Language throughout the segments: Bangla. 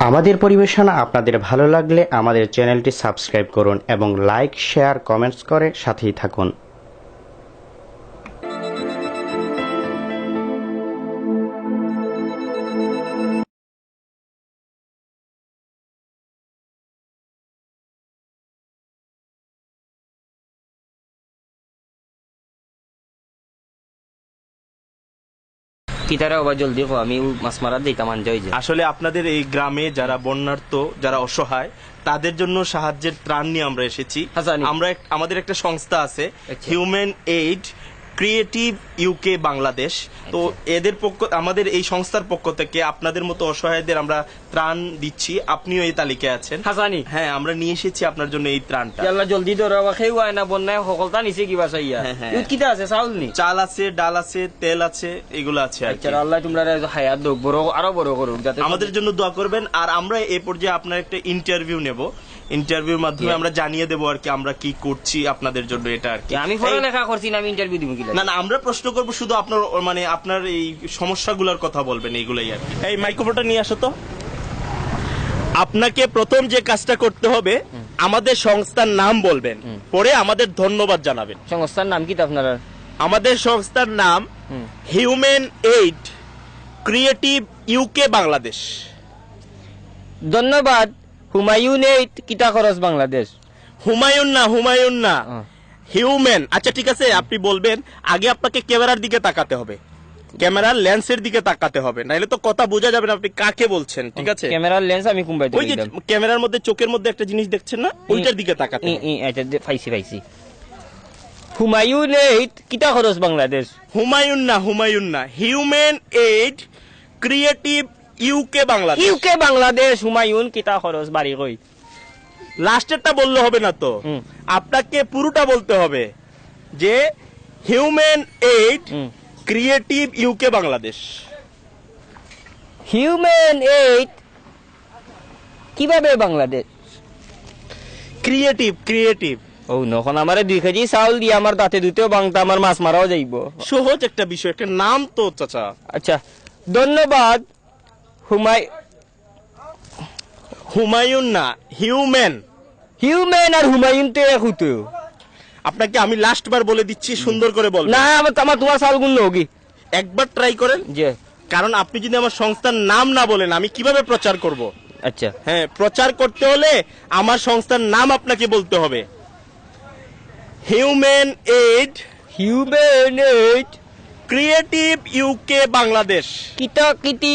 আমাদের পরিবেশনা আপনাদের ভালো লাগলে আমাদের চ্যানেলটি সাবস্ক্রাইব করুন এবং লাইক, শেয়ার, কমেন্টস করে সাথেই থাকুন। কিতারা ওবা জলদি কো আমি মাছ মারার দিতাম আনজা হই যায়। আসলে আপনাদের এই গ্রামে যারা বন্যার্ত, যারা অসহায়, তাদের জন্য সাহায্যের ত্রাণ নিয়ে আমরা এসেছি। আমরা আমাদের একটা সংস্থা আছে, human aid creative UK Bangladesh. তো এদের আমাদের এই সংস্থার পক্ষ থেকে আপনাদের মতো অসহায়দের আমরা ত্রাণ দিচ্ছি। আপনিও এই তালিকায় আছেন। হাসানি হ্যাঁ, আমরা নিয়ে এসেছি আপনার জন্য এই ত্রাণটা। আল্লাহ জলদি ধরা খেউ আয় না বন্যায় সকলটা নিছে কিবা চাইয়া। ইউত কিতা আছে চাউল নি? চাল আছে, ডাল আছে, তেল আছে, এগুলো আছে। আচ্ছা, আল্লাহ তোমরা হায়াত দোক বড় আরো বড় করুক, যাতে আমাদের জন্য দোয়া করবেন। আর আমরা এই পর্যায়ে আপনার একটা ইন্টারভিউ নেব। ইন্টারভিউর মাধ্যমে আমরা জানিয়ে দেবো আর কি আমরা কি করছি আপনাদের জন্য। এটা আর কি আমি পড়ালেখা করছি না, আমি ইন্টারভিউ দিব কি? না, আমরা প্রশ্ন করবো শুধু আপনার, মানে আপনার এই সমস্যাগুলোর কথা বলবেন, এইগুলাই আর কি। এই মাইক্রোফোনটা নিয়ে আসো তো। আপনাকে প্রথম যে কাজটা করতে হবে, আমাদের সংস্থার নাম বলবেন, পরে আমাদের ধন্যবাদ জানাবেন। সংস্থার নাম কি আপনারা? আমাদের সংস্থার নাম human aid creative UK Bangladesh. ধন্যবাদ। হুমায়ুন এইড কিতা খরচ বাংলাদেশ। হুমায়ুন না, হিউম্যান। আচ্ছা ঠিক আছে, আপনি বলবেন। আগে আপনাকে ক্যামেরার দিকে তাকাতে হবে, ক্যামেরার লেন্সের দিকে তাকাতে হবে, নাহলে তো কথা বোঝা যাবে না আপনি কাকে বলছেন। ঠিক আছে, ক্যামেরার লেন্স আমি কুম্বাই ওই যে ক্যামেরার মধ্যে চোখের মধ্যে একটা জিনিস দেখছেন না, ওইটার দিকে তাকাতে হবে। এটা পাইছি। হুমায়ুন এইড কিতা খরচ বাংলাদেশ। হুমায়ুন না, human aid creative UK Bangladesh. UK Bangladesh Humayun কিতা খরচ বাড়ি কই। লাস্টেরটা বললে হবে না তো, আপনাকে পুরোটা বলতে হবে যে human aid creative UK Bangladesh. Human aid কিভাবে বাংলাদেশ ক্রিয়েটিভ। ও নখন আমারে 2 কেজি চাউল দিয়ে আমার দাঁতে দুতেও বাংতা, আমার মাছ মারাও যাইব। সহজ একটা বিষয়, একটা নাম তো চাচা। আচ্ছা, ধন্যবাদ। হুমায়ুন না, হিউম্যান আর হুমায়ুন তো এক হতো। আপনাকে আমি লাস্ট বার বলে দিচ্ছি, সুন্দর করে বলবেন। না, আমার তোমার চাউল গুণ হোগি একবার ট্রাই করেন। যে কারণ আপনি যদি আমার সংস্থার নাম না বলেন, আমি কিভাবে প্রচার করব? আচ্ছা, হ্যাঁ, প্রচার করতে হলে আমার সংস্থার নাম আপনাকে বলতে হবে। Human aid creative UK Bangladesh. কিতি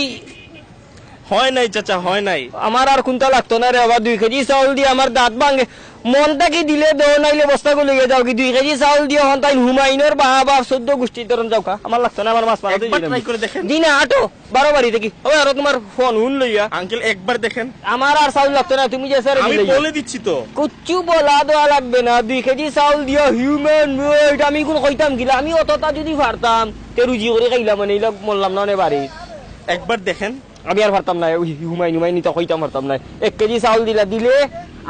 হয় নাই চাচা, হয় নাই। আমার আর কোনটা লাগতো না রে বাবা। 2 কেজি চাউল দিয়ে আমার দাঁত ভাঙে। মনটা কি দিলে দেও, নাইলে বস্তা গুলো যাও কি। 2 কেজি চাউল দিয়ে হন্তাই হুমায়ুনের বাবা 14 গোষ্ঠীর ধরন যাও খা। আমার লাগতো না, আমার মাছ মারা ট্রাই করে দেখেন। দিনা আটো 12 বাড়ি দেখি। ওই আর তোমার ফোন হুন লইয়া আঙ্কেল একবার দেখেন। আমার আর চাউল লাগতো না, তুমি যে স্যার আমি বলে দিচ্ছি তো। কুচ্ছু বলা দেওয়া লাগবে না। 2 কেজি চাউল দিয়া হিউম্যান এইড আমি কোন কইতাম গিলা। আমি অতটা যদি পারতাম তে রুজি করে খাইলাম, মানে এইলা মরলাম না নে বাড়ি। একবার দেখেন। আমি আর পারতাম না, হুমায়ুন তো কইতাম পারতাম না। 1 কেজি চাউল দিলে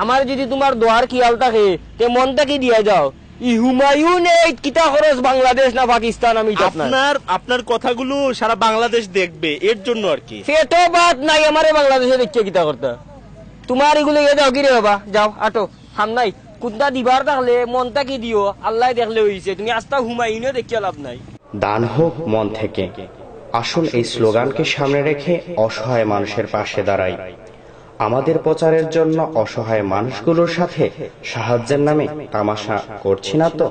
আমার যদি তোমার দোয়ার খেয়াল থাকে তে মনটা কি দিয়া যাও। হুমায়ুন এইড কিতা খরচ বাংলাদেশ না পাকিস্তান, আমি আপনার কথাগুলো সারা বাংলাদেশ দেখবে, এর জন্য আর কি। সেটো বাত নাই, আমারে বাংলাদেশে দেখছে কিতা করতে। তোমার এগুলো যাও কি রে বাবা, যাও আটো হাম নাই। কুন্তা দিবার থাকলে মনটা কি দিও, আল্লাহ দেখলে হইছে। তুমি আস্তা হুমায়ুনও দেখিয়া লাভ নাই। দান হোক মন থেকে। আসুন এই স্লোগানকে সামনে রেখে অসহায় মানুষের পাশে দাঁড়াই। আমাদের প্রচারের জন্য অসহায় মানুষগুলোর সাথে সাহায্যের নামে তামাশা করছি না তো।